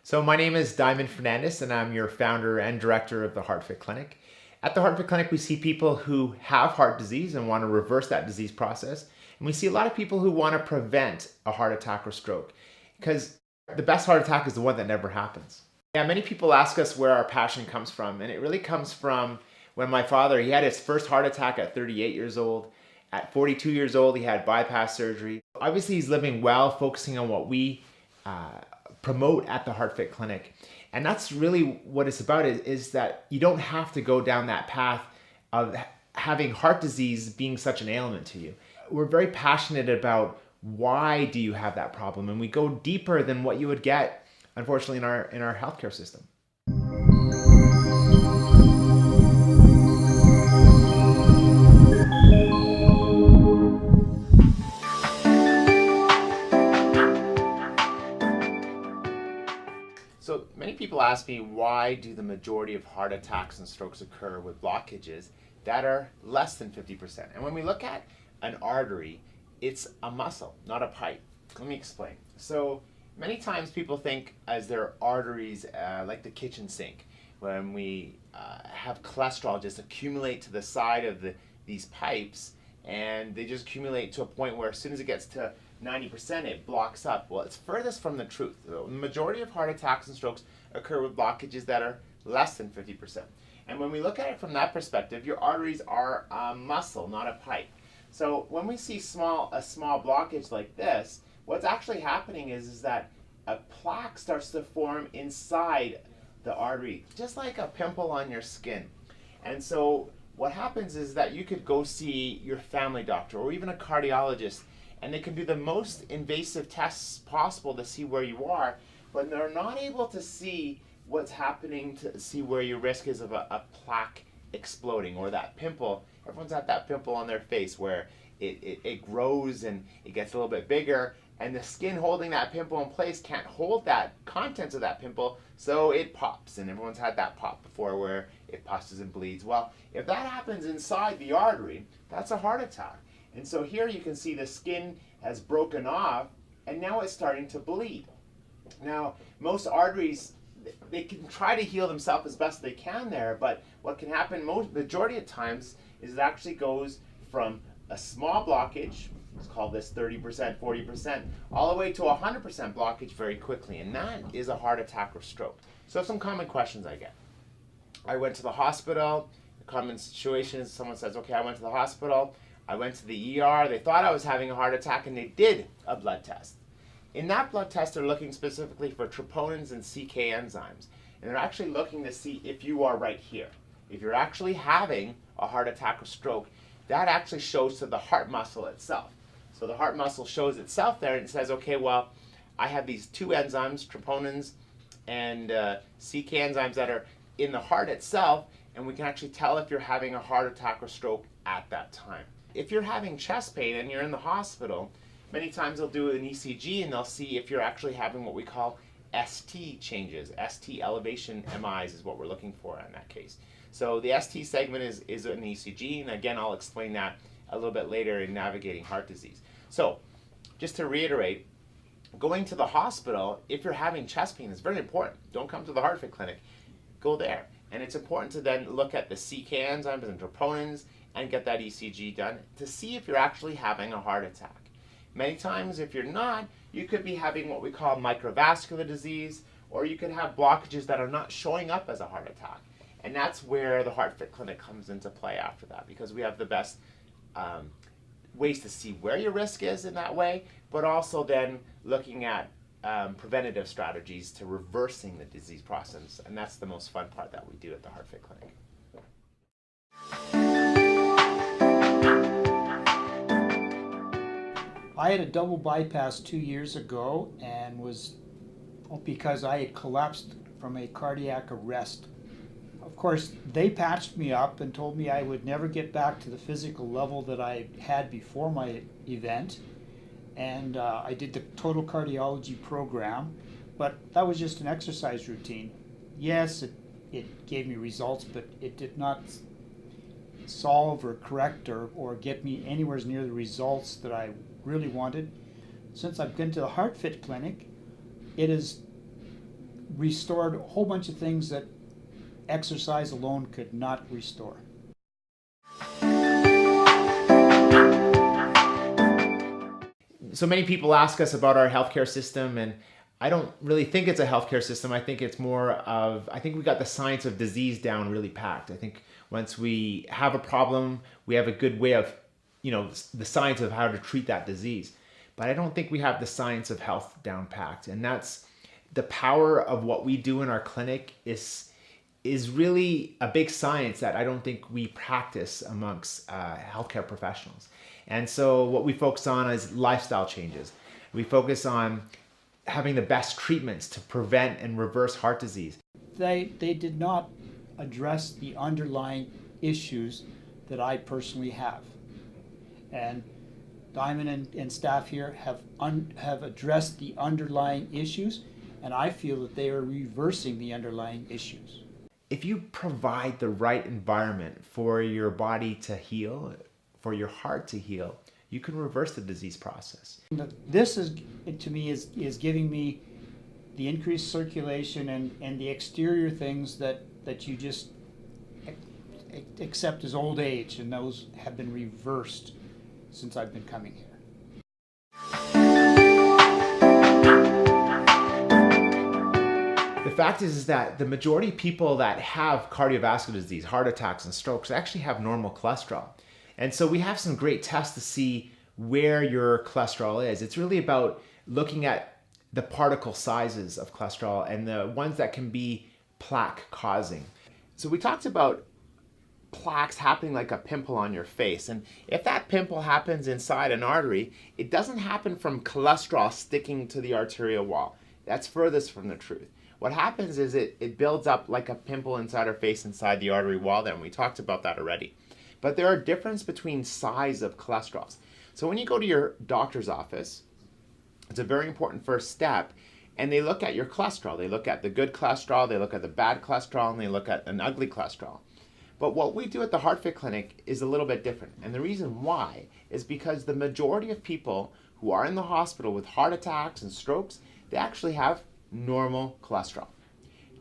So my name is Diamond Fernandez, and I'm your founder and director of the HeartFit Clinic. At the HeartFit Clinic, we see people who have heart disease and want to reverse that disease process. And we see a lot of people who want to prevent a heart attack or stroke, because the best heart attack is the one that never happens. Yeah, many people ask us where our passion comes from, and it really comes from when my father, he had his first heart attack at 38 years old. At 42 years old, he had bypass surgery. Obviously, he's living well, focusing on what we promote at the HeartFit Clinic. And that's really what it's about, is that you don't have to go down that path of having heart disease being such an ailment to you. We're very passionate about why do you have that problem, and we go deeper than what you would get, unfortunately, in our healthcare system. So many people ask me, why do the majority of heart attacks and strokes occur with blockages that are less than 50%? And when we look at an artery, it's a muscle, not a pipe. Let me explain. So many times people think as their arteries, like the kitchen sink, when we have cholesterol just accumulate to the side of these pipes, and they just accumulate to a point where as soon as it gets to 90%, it blocks up. Well, it's furthest from the truth. The majority of heart attacks and strokes occur with blockages that are less than 50%. And when we look at it from that perspective, your arteries are a muscle, not a pipe. So when we see a small blockage like this, what's actually happening is that a plaque starts to form inside the artery, just like a pimple on your skin. And so what happens is that you could go see your family doctor or even a cardiologist, and they can do the most invasive tests possible to see where you are, but they're not able to see what's happening to see where your risk is of a plaque exploding, or that pimple. Everyone's had that pimple on their face where it grows and it gets a little bit bigger, and the skin holding that pimple in place can't hold that contents of that pimple, so it pops. And everyone's had that pop before where it pushes and bleeds. Well, if that happens inside the artery, that's a heart attack. And so here you can see the skin has broken off, and now it's starting to bleed. Now, most arteries, they can try to heal themselves as best they can there, but what can happen majority of times is it actually goes from a small blockage, let's call this 30%, 40%, all the way to 100% blockage very quickly, and that is a heart attack or stroke. So some common questions I get. I went to the hospital. The common situation is someone says, okay, I went to the hospital, I went to the ER, they thought I was having a heart attack, and they did a blood test. In that blood test, they're looking specifically for troponins and CK enzymes. And they're actually looking to see if you are right here. If you're actually having a heart attack or stroke, that actually shows to the heart muscle itself. So the heart muscle shows itself there and it says, okay, well, I have these two enzymes, troponins and CK enzymes, that are in the heart itself, and we can actually tell if you're having a heart attack or stroke at that time. If you're having chest pain and you're in the hospital, many times they'll do an ECG and they'll see if you're actually having what we call ST changes. ST elevation MIs is what we're looking for in that case. So the ST segment is an ECG, and again, I'll explain that a little bit later in navigating heart disease. So just to reiterate, going to the hospital, if you're having chest pain, is very important. Don't come to the HeartFit Clinic. Go there. And it's important to then look at the CK enzymes and troponins and get that ECG done to see if you're actually having a heart attack. Many times, if you're not, you could be having what we call microvascular disease, or you could have blockages that are not showing up as a heart attack. And that's where the HeartFit Clinic comes into play after that, because we have the best ways to see where your risk is in that way, but also then looking at preventative strategies to reversing the disease process. And that's the most fun part that we do at the HeartFit Clinic. I had a double bypass 2 years ago, and was because I had collapsed from a cardiac arrest. Of course, they patched me up and told me I would never get back to the physical level that I had before my event. And I did the total cardiology program, but that was just an exercise routine. Yes, it gave me results, but it did not solve or correct or get me anywhere near the results that I really wanted. Since I've been to the HeartFit Clinic, it has restored a whole bunch of things that exercise alone could not restore. So many people ask us about our healthcare system, and I don't really think it's a healthcare system. I think it's more of, I think we got the science of disease down really packed. I think once we have a problem, we have a good way of, the science of how to treat that disease. But I don't think we have the science of health down packed. And that's the power of what we do in our clinic is really a big science that I don't think we practice amongst healthcare professionals. And so what we focus on is lifestyle changes. We focus on having the best treatments to prevent and reverse heart disease. They did not address the underlying issues that I personally have. And Diamond and staff here have addressed the underlying issues, and I feel that they are reversing the underlying issues. If you provide the right environment for your body to heal, for your heart to heal, you can reverse the disease process. This is, to me, is giving me the increased circulation and the exterior things that you just accept as old age, and those have been reversed since I've been coming here. The fact is that the majority of people that have cardiovascular disease, heart attacks and strokes, actually have normal cholesterol. And so we have some great tests to see where your cholesterol is. It's really about looking at the particle sizes of cholesterol and the ones that can be plaque causing. So we talked about plaques happening like a pimple on your face. And if that pimple happens inside an artery, it doesn't happen from cholesterol sticking to the arterial wall. That's furthest from the truth. What happens is it builds up like a pimple inside our face inside the artery wall there, and we talked about that already. But there are differences between size of cholesterols. So when you go to your doctor's office, it's a very important first step, and they look at your cholesterol. They look at the good cholesterol, they look at the bad cholesterol, and they look at an ugly cholesterol. But what we do at the HeartFit Clinic is a little bit different. And the reason why is because the majority of people who are in the hospital with heart attacks and strokes, they actually have normal cholesterol.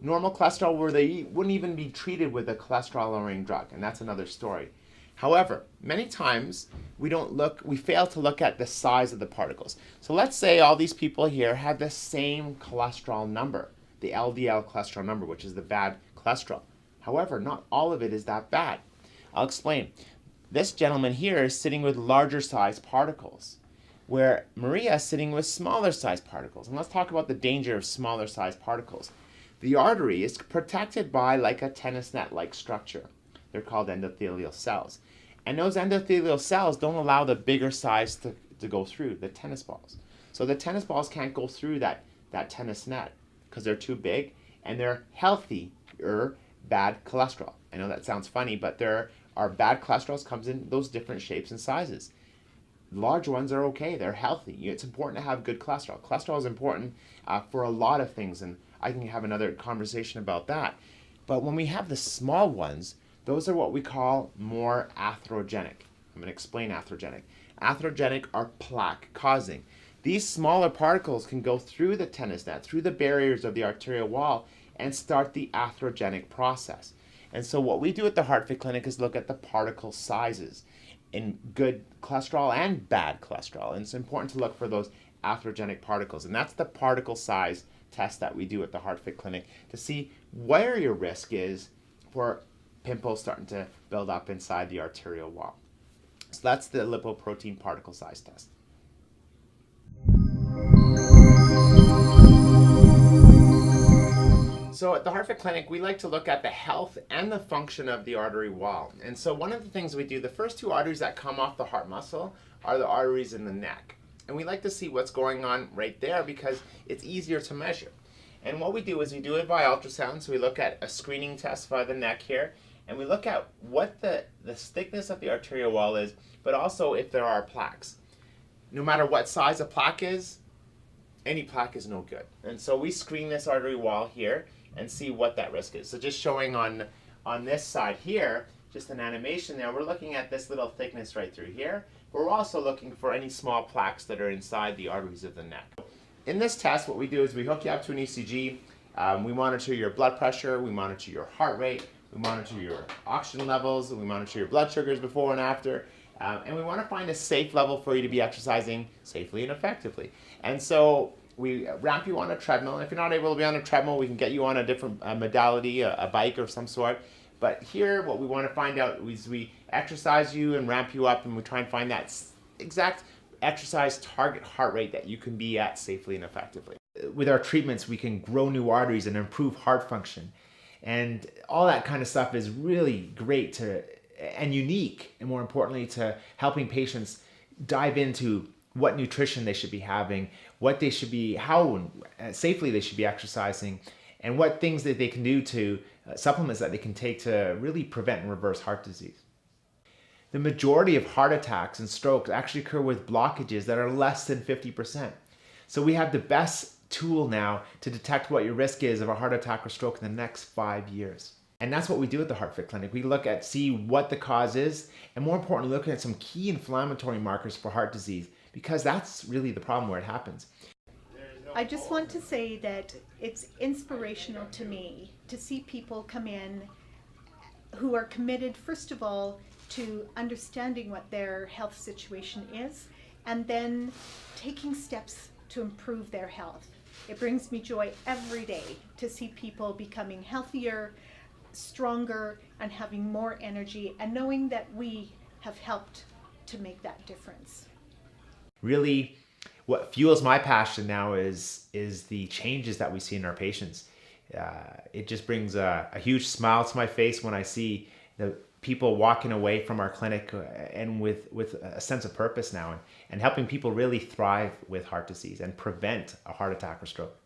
Normal cholesterol where they wouldn't even be treated with a cholesterol-lowering drug, and that's another story. However, many times we fail to look at the size of the particles. So let's say all these people here had the same cholesterol number, the LDL cholesterol number, which is the bad cholesterol. However, not all of it is that bad. I'll explain. This gentleman here is sitting with larger size particles, where Maria is sitting with smaller size particles. And let's talk about the danger of smaller size particles. The artery is protected by like a tennis net-like structure. They're called endothelial cells. And those endothelial cells don't allow the bigger size to go through, the tennis balls. So the tennis balls can't go through that tennis net because they're too big, and they're healthy bad cholesterol. I know that sounds funny, but there are bad cholesterols comes in those different shapes and sizes. Large ones are okay, they're healthy. It's important to have good cholesterol. Cholesterol is important for a lot of things, and I can have another conversation about that. But when we have the small ones, those are what we call more atherogenic. I'm going to explain atherogenic. Atherogenic are plaque causing. These smaller particles can go through the tennis net, through the barriers of the arterial wall, and start the atherogenic process. And so what we do at the HeartFit Clinic is look at the particle sizes in good cholesterol and bad cholesterol. And it's important to look for those atherogenic particles. And that's the particle size test that we do at the HeartFit Clinic to see where your risk is for pimples starting to build up inside the arterial wall. So that's the lipoprotein particle size test. So at the HeartFit Clinic, we like to look at the health and the function of the artery wall. And so one of the things we do, the first two arteries that come off the heart muscle are the arteries in the neck. And we like to see what's going on right there because it's easier to measure. And what we do is we do it by ultrasound. So we look at a screening test by the neck here, and we look at what the thickness of the arterial wall is, but also if there are plaques. No matter what size a plaque is, any plaque is no good. And so we screen this artery wall here and see what that risk is. So just showing on this side here, just an animation there, we're looking at this little thickness right through here. We're also looking for any small plaques that are inside the arteries of the neck. In this test, what we do is we hook you up to an ECG, We monitor your blood pressure, we monitor your heart rate, we monitor your oxygen levels, we monitor your blood sugars before and after, and we want to find a safe level for you to be exercising safely and effectively. And so we ramp you on a treadmill. If you're not able to be on a treadmill, we can get you on a different modality, a bike of some sort. But here, what we want to find out is we exercise you and ramp you up, and we try and find that exact exercise target heart rate that you can be at safely and effectively. With our treatments, we can grow new arteries and improve heart function. And all that kind of stuff is really great and unique, and more importantly, to helping patients dive into what nutrition they should be having, what they should be, how safely they should be exercising, and what things that they can do to supplements that they can take to really prevent and reverse heart disease. The majority of heart attacks and strokes actually occur with blockages that are less than 50%. So we have the best tool now to detect what your risk is of a heart attack or stroke in the next 5 years. And that's what we do at the HeartFit Clinic. We look at, see what the cause is, and more importantly, looking at some key inflammatory markers for heart disease, because that's really the problem where it happens. I just want to say that it's inspirational to me to see people come in who are committed, first of all, to understanding what their health situation is, and then taking steps to improve their health. It brings me joy every day to see people becoming healthier, stronger, and having more energy, and knowing that we have helped to make that difference. Really, what fuels my passion now is the changes that we see in our patients. It just brings a huge smile to my face when I see the people walking away from our clinic and with a sense of purpose now, and helping people really thrive with heart disease and prevent a heart attack or stroke.